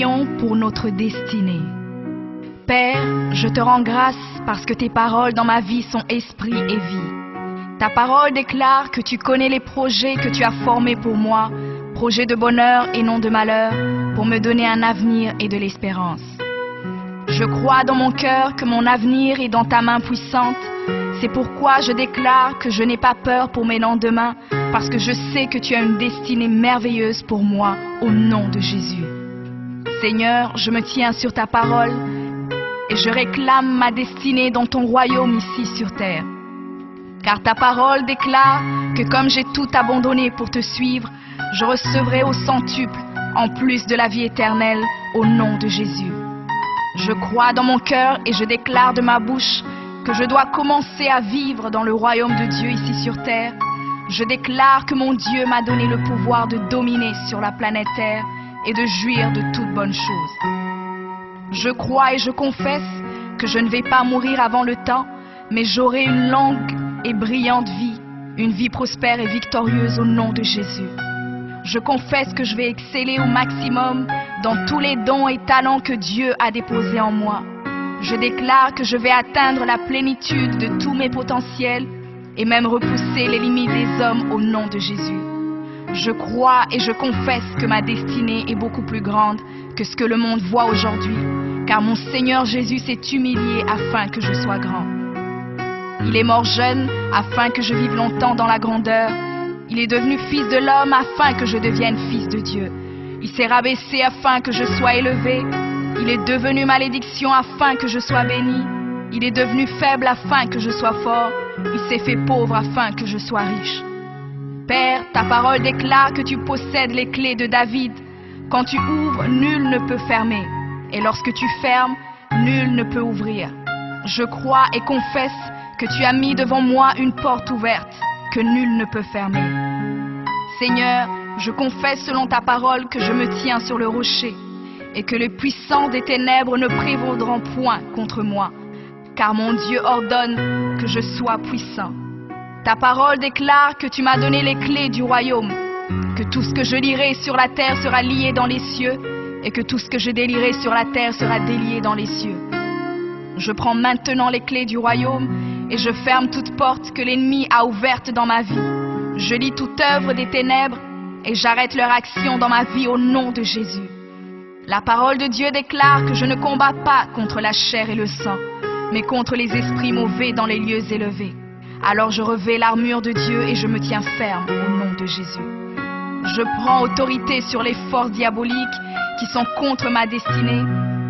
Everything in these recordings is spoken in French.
prions pour notre destinée. Père, je te rends grâce parce que tes paroles dans ma vie sont esprit et vie. Ta parole déclare que tu connais les projets que tu as formés pour moi, projets de bonheur et non de malheur, pour me donner un avenir et de l'espérance. Je crois dans mon cœur que mon avenir est dans ta main puissante. C'est pourquoi je déclare que je n'ai pas peur pour mes lendemains, parce que je sais que tu as une destinée merveilleuse pour moi, au nom de Jésus. Seigneur, je me tiens sur ta parole et je réclame ma destinée dans ton royaume ici sur terre. Car ta parole déclare que comme j'ai tout abandonné pour te suivre, je recevrai au centuple, en plus de la vie éternelle, au nom de Jésus. Je crois dans mon cœur et je déclare de ma bouche que je dois commencer à vivre dans le royaume de Dieu ici sur terre. Je déclare que mon Dieu m'a donné le pouvoir de dominer sur la planète Terre et de jouir de toutes bonnes choses. Je crois et je confesse que je ne vais pas mourir avant le temps, mais j'aurai une longue et brillante vie, une vie prospère et victorieuse au nom de Jésus. Je confesse que je vais exceller au maximum dans tous les dons et talents que Dieu a déposés en moi. Je déclare que je vais atteindre la plénitude de tous mes potentiels et même repousser les limites des hommes au nom de Jésus. Je crois et je confesse que ma destinée est beaucoup plus grande que ce que le monde voit aujourd'hui, car mon Seigneur Jésus s'est humilié afin que je sois grand. Il est mort jeune afin que je vive longtemps dans la grandeur. Il est devenu fils de l'homme afin que je devienne fils de Dieu. Il s'est rabaissé afin que je sois élevé. Il est devenu malédiction afin que je sois béni. Il est devenu faible afin que je sois fort. Il s'est fait pauvre afin que je sois riche. Père, ta parole déclare que tu possèdes les clés de David. Quand tu ouvres, nul ne peut fermer. Et lorsque tu fermes, nul ne peut ouvrir. Je crois et confesse que tu as mis devant moi une porte ouverte que nul ne peut fermer. Seigneur, je confesse selon ta parole que je me tiens sur le rocher et que les puissants des ténèbres ne prévaudront point contre moi, car mon Dieu ordonne que je sois puissant. Ta parole déclare que tu m'as donné les clés du royaume, que tout ce que je lirai sur la terre sera lié dans les cieux et que tout ce que je délierai sur la terre sera délié dans les cieux. Je prends maintenant les clés du royaume et je ferme toute porte que l'ennemi a ouverte dans ma vie. Je lis toute œuvre des ténèbres et j'arrête leur action dans ma vie au nom de Jésus. La parole de Dieu déclare que je ne combats pas contre la chair et le sang, mais contre les esprits mauvais dans les lieux élevés. Alors je revêts l'armure de Dieu et je me tiens ferme au nom de Jésus. Je prends autorité sur les forces diaboliques qui sont contre ma destinée.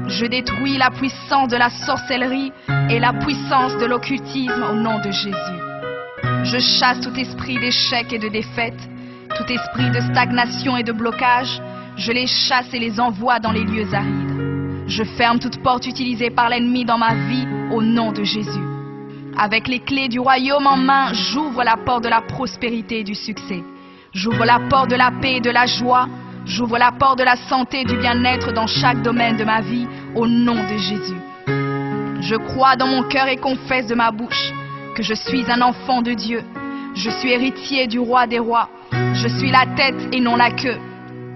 Je détruis la puissance de la sorcellerie et la puissance de l'occultisme au nom de Jésus. Je chasse tout esprit d'échec et de défaite, tout esprit de stagnation et de blocage. Je les chasse et les envoie dans les lieux arides. Je ferme toute porte utilisée par l'ennemi dans ma vie au nom de Jésus. Avec les clés du royaume en main, j'ouvre la porte de la prospérité et du succès. J'ouvre la porte de la paix et de la joie. J'ouvre la porte de la santé et du bien-être dans chaque domaine de ma vie, au nom de Jésus. Je crois dans mon cœur et confesse de ma bouche que je suis un enfant de Dieu. Je suis héritier du roi des rois. Je suis la tête et non la queue.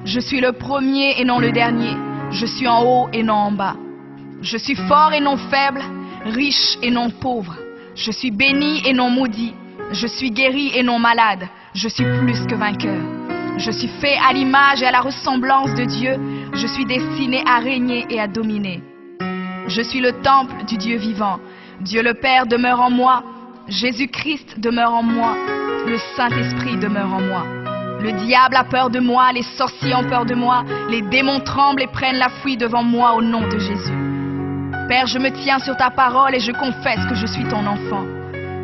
Je suis le premier et non le dernier. Je suis en haut et non en bas. Je suis fort et non faible, riche et non pauvre. Je suis béni et non maudit. Je suis guéri et non malade. Je suis plus que vainqueur. Je suis fait à l'image et à la ressemblance de Dieu. Je suis destiné à régner et à dominer. Je suis le temple du Dieu vivant. Dieu le Père demeure en moi. Jésus-Christ demeure en moi. Le Saint-Esprit demeure en moi. Le diable a peur de moi, les sorciers ont peur de moi, les démons tremblent et prennent la fuite devant moi au nom de Jésus. Père, je me tiens sur ta parole et je confesse que je suis ton enfant.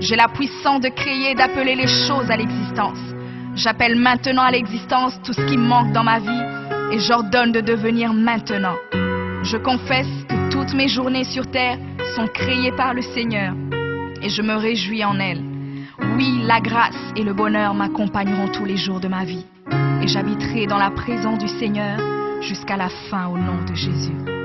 J'ai la puissance de créer et d'appeler les choses à l'existence. J'appelle maintenant à l'existence tout ce qui manque dans ma vie et j'ordonne de devenir maintenant. Je confesse que toutes mes journées sur terre sont créées par le Seigneur et je me réjouis en elles. Oui, la grâce et le bonheur m'accompagneront tous les jours de ma vie et j'habiterai dans la présence du Seigneur jusqu'à la fin au nom de Jésus.